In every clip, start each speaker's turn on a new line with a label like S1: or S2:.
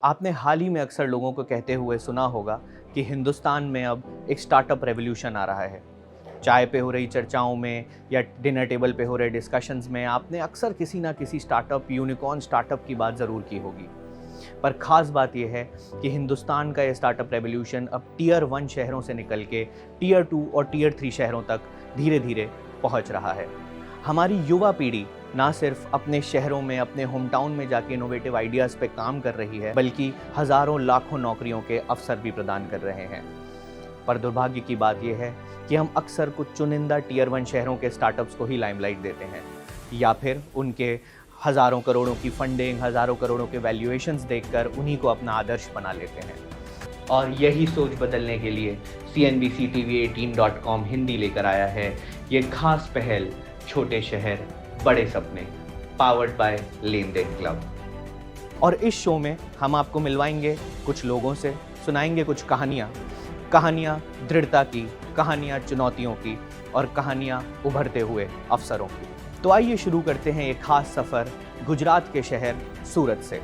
S1: आपने हाल ही में अक्सर लोगों को कहते हुए सुना होगा कि हिंदुस्तान में अब एक स्टार्टअप रेवोल्यूशन आ रहा है। चाय पे हो रही चर्चाओं में या डिनर टेबल पे हो रहे डिस्कशंस में आपने अक्सर किसी ना किसी स्टार्टअप, यूनिकॉर्न स्टार्टअप की बात ज़रूर की होगी। पर ख़ास बात यह है कि हिंदुस्तान का ये स्टार्टअप रेवोल्यूशन अब टियर 1 शहरों से निकल के टियर 2 और टियर 3 शहरों तक धीरे-धीरे पहुंच रहा है। हमारी युवा पीढ़ी ना सिर्फ अपने शहरों में, अपने होम टाउन में जाके इनोवेटिव आइडियाज़ पे काम कर रही है, बल्कि हज़ारों लाखों नौकरियों के अवसर भी प्रदान कर रहे हैं। पर दुर्भाग्य की बात यह है कि हम अक्सर कुछ चुनिंदा टियर 1 शहरों के स्टार्टअप्स को ही लाइमलाइट देते हैं या फिर उनके हज़ारों करोड़ों की फंडिंग, हज़ारों करोड़ों के वैल्यूएशंस देखकर उन्हीं को अपना आदर्श बना लेते हैं। और यही सोच बदलने के लिए CNBC-TV18.com हिंदी लेकर आया है ये खास पहल, छोटे शहर बड़े सपने, powered by LenDen Club. और इस शो में हम आपको मिलवाएंगे कुछ लोगों से, सुनाएंगे कुछ कहानियाँ दृढ़ता की, कहानियाँ चुनौतियों की और कहानियाँ उभरते हुए अवसरों की। तो आइए शुरू करते हैं ये खास सफ़र गुजरात के शहर सूरत से।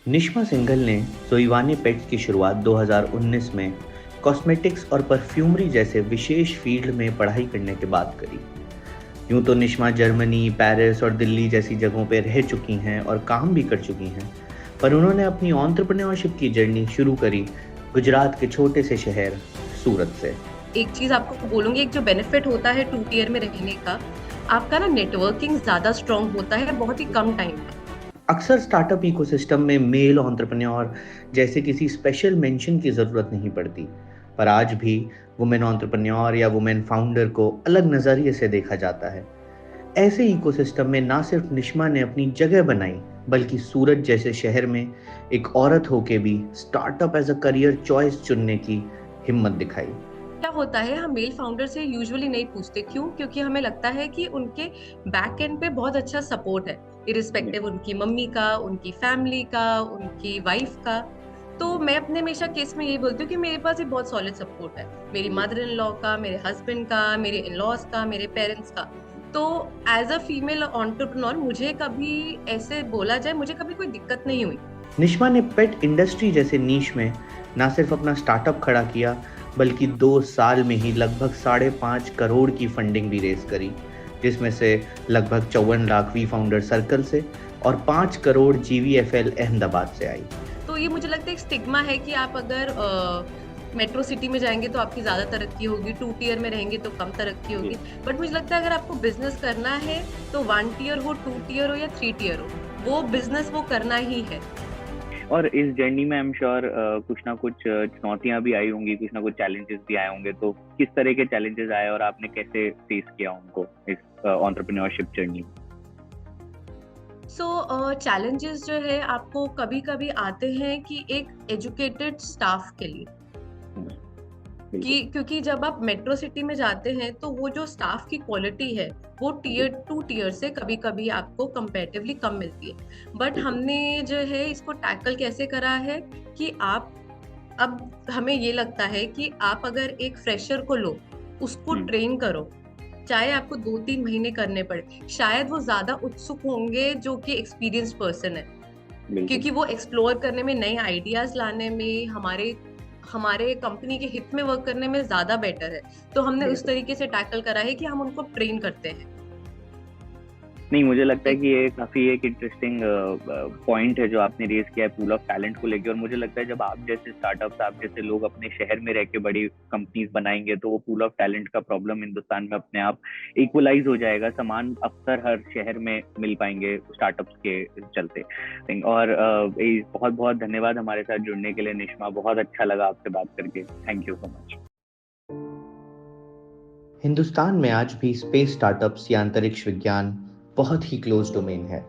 S1: निष्मा सिंघल ने सोइवानी पेट्स की शुरुआत 2019 में कॉस्मेटिक्स और परफ्यूमरी जैसे विशेष फील्ड में पढ़ाई करने के बाद करी। यूं तो निष्मा जर्मनी, पेरिस और दिल्ली जैसी जगहों पर रह चुकी हैं और काम भी कर चुकी हैं, पर उन्होंने अपनी एंटरप्रेन्योरशिप की जर्नी शुरू करी गुजरात के छोटे से शहर सूरत से।
S2: एक चीज़ आपको बोलूँगी, एक जो बेनिफिट होता है 2 टियर में रहने का, आपका ना नेटवर्किंग ज़्यादा स्ट्रॉन्ग होता है बहुत ही कम टाइम में।
S1: अक्सर स्टार्टअप इकोसिस्टम में मेल एंटरप्रेन्योर जैसे किसी स्पेशल मेंशन की ज़रूरत नहीं पड़ती, पर आज भी वुमेन एंटरप्रेन्योर या वुमेन फाउंडर को अलग नज़रिए से देखा जाता है। ऐसे इकोसिस्टम में ना सिर्फ निष्मा ने अपनी जगह बनाई, बल्कि सूरत जैसे शहर में एक औरत होके भी startup as a career choice चुनने की हिम्मत दिखाई।
S2: क्या होता है, हम मेल फाउंडर से यूजुअली नहीं पूछते, क्यों? क्योंकि हमें लगता है कि उनके बैक एंड पे बहुत अच्छा सपोर्ट है, इर्रिस्पेक्टिव उनकी मम्मी का, उनकी फैमिली का, उनकी वाइफ का। तो मैं अपने हमेशा केस में यही बोलती हूँ कि मेरे पास एक बहुत सॉलिड सपोर्ट है, मेरी मदर इन लॉ का, मेरे हस्बैंड का, मेरे इन लॉज का, मेरे पेरेंट्स का। तो एज अ फीमेल एंटरप्रेन्योर मुझे कभी ऐसे बोला जाए, मुझे कभी कोई दिक्कत नहीं हुई।
S1: निष्मा ने पेट इंडस्ट्री जैसे नीश में ना सिर्फ अपना स्टार्टअप खड़ा किया, बल्कि 2 साल में ही लगभग 5.5 करोड़ की फंडिंग भी रेज करी, जिसमें से लगभग 54 लाख वी फाउंडर सर्कल से और 5 करोड़ GVFL अहमदाबाद से आई।
S2: तो ये मुझे लगता है एक स्टिग्मा है कि आप अगर मेट्रो सिटी में जाएंगे तो आपकी ज़्यादा तरक्की होगी, 2 टियर में रहेंगे तो कम तरक्की होगी। बट मुझे लगता है अगर आपको बिजनेस करना है तो 1 टियर हो, 2 टियर हो या 3 टियर हो, वो बिजनेस वो करना ही है।
S3: और इस जर्नी में आई एम श्योर कुछ ना कुछ चुनौतियां भी आई होंगी, कुछ ना कुछ चैलेंजेस भी आए होंगे। तो किस तरह के चैलेंजेस आए और आपने कैसे फेस किया उनको इस एंटरप्रेन्योरशिप जर्नी में?
S2: चैलेंजेस जो है आपको कभी कभी आते हैं कि एक एजुकेटेड स्टाफ के लिए, क्योंकि जब आप मेट्रो सिटी में जाते हैं तो वो जो स्टाफ की क्वालिटी है वो टियर 2 टियर से कभी कभी आपको कंपैरेटिवली कम मिलती है। बट हमने जो है इसको टैकल कैसे करा है कि आप, अब हमें ये लगता है कि आप अगर एक फ्रेशर को लो, उसको ट्रेन करो, चाहे आपको 2-3 महीने करने पड़े, शायद वो ज्यादा उत्सुक होंगे जो कि एक्सपीरियंस पर्सन है, क्योंकि वो एक्सप्लोर करने में, नए आइडियाज लाने में, हमारे कंपनी के हित में वर्क करने में ज्यादा बेटर है। तो हमने उस तरीके से टैकल करा है कि हम उनको ट्रेन करते हैं।
S3: नहीं, मुझे लगता है कि ये काफी एक इंटरेस्टिंग पॉइंट है जो आपने रेज किया है पूल ऑफ टैलेंट को लेकर। और मुझे लगता है जब आप जैसे स्टार्टअप्स, आप जैसे लोग अपने शहर में रह के बड़ी कंपनीज बनाएंगे तो वो पूल ऑफ टैलेंट का प्रॉब्लम हिंदुस्तान में अपने आप इक्वलाइज हो जाएगा। समान अवसर हर शहर में मिल पाएंगे स्टार्टअप्स के चलते। और बहुत बहुत धन्यवाद हमारे साथ जुड़ने के लिए निष्मा, बहुत अच्छा लगा आपसे बात करके। Thank you so much.
S1: Hindustan में आज भी स्पेस स्टार्टअप्स या अंतरिक्ष विज्ञान बहुत ही क्लोज डोमेन है।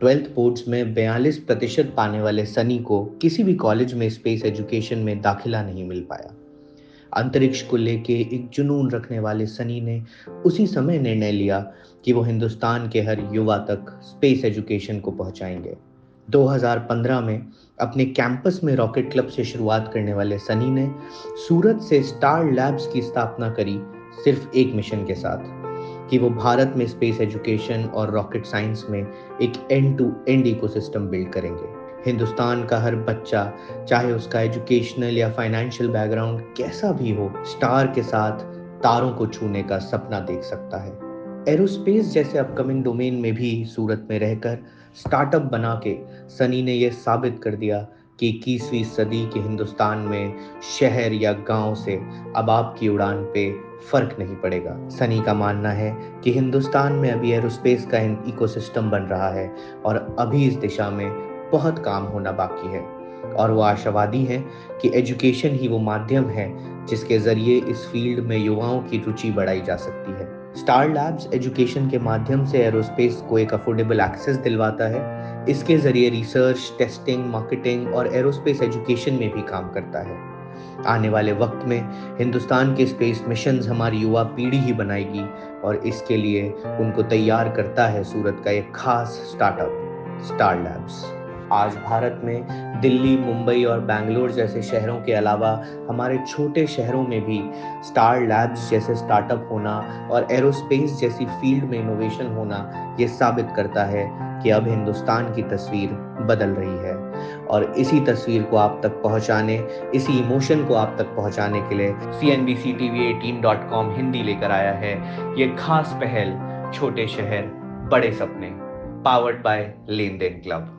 S1: 12th बोर्ड्स में 42% पाने वाले सनी को किसी भी कॉलेज में स्पेस एजुकेशन में दाखिला नहीं मिल पाया। अंतरिक्ष को लेके एक जुनून रखने वाले सनी ने उसी समय निर्णय लिया कि वो हिंदुस्तान के हर युवा तक स्पेस एजुकेशन को पहुंचाएंगे। 2015 में अपने कैंपस में रॉकेट क्लब से शुरुआत करने वाले सनी ने सूरत से स्टार लैब्स की स्थापना करी, सिर्फ एक मिशन के साथ। कि वो भारत में स्पेस एजुकेशन और रॉकेट साइंस में एक end to end ecosystem build करेंगे। हिंदुस्तान का हर बच्चा, चाहे उसका एजुकेशनल या फाइनेंशियल बैकग्राउंड कैसा भी हो, स्टार के साथ तारों को छूने का सपना देख सकता है। एरोस्पेस जैसे अपकमिंग डोमेन में भी सूरत में रहकर स्टार्टअप बना के सनी ने यह साबित कर दिया कि 21वीं सदी के हिंदुस्तान में शहर या गांव से अब आपकी उड़ान पे फर्क नहीं पड़ेगा। सनी का मानना है कि हिंदुस्तान में अभी एरोस्पेस का इकोसिस्टम बन रहा है और अभी इस दिशा में बहुत काम होना बाकी है, और वो आशावादी हैं कि एजुकेशन ही वो माध्यम है जिसके जरिए इस फील्ड में युवाओं की रुचि बढ़ाई जा सकती है। स्टार लैब्स एजुकेशन के माध्यम से एरोस्पेस को एक अफोर्डेबल एक्सेस दिलवाता है। इसके जरिए रिसर्च, टेस्टिंग, मार्केटिंग और एरोस्पेस एजुकेशन में भी काम करता है। आने वाले वक्त में हिंदुस्तान के स्पेस मिशंस हमारी युवा पीढ़ी ही बनाएगी, और इसके लिए उनको तैयार करता है सूरत का एक खास स्टार्टअप, स्टार लैब्स। आज भारत में दिल्ली, मुंबई और बैंगलोर जैसे शहरों के अलावा हमारे छोटे शहरों में भी स्टार लैब्स जैसे स्टार्टअप होना और एरोस्पेस जैसी फील्ड में इनोवेशन होना ये साबित करता है कि अब हिंदुस्तान की तस्वीर बदल रही है। और इसी तस्वीर को आप तक पहुंचाने, इसी इमोशन को आप तक पहुंचाने के लिए CNBC-TV18.com हिंदी लेकर आया है ये खास पहल, छोटे शहर बड़े सपने, powered by LenDen club.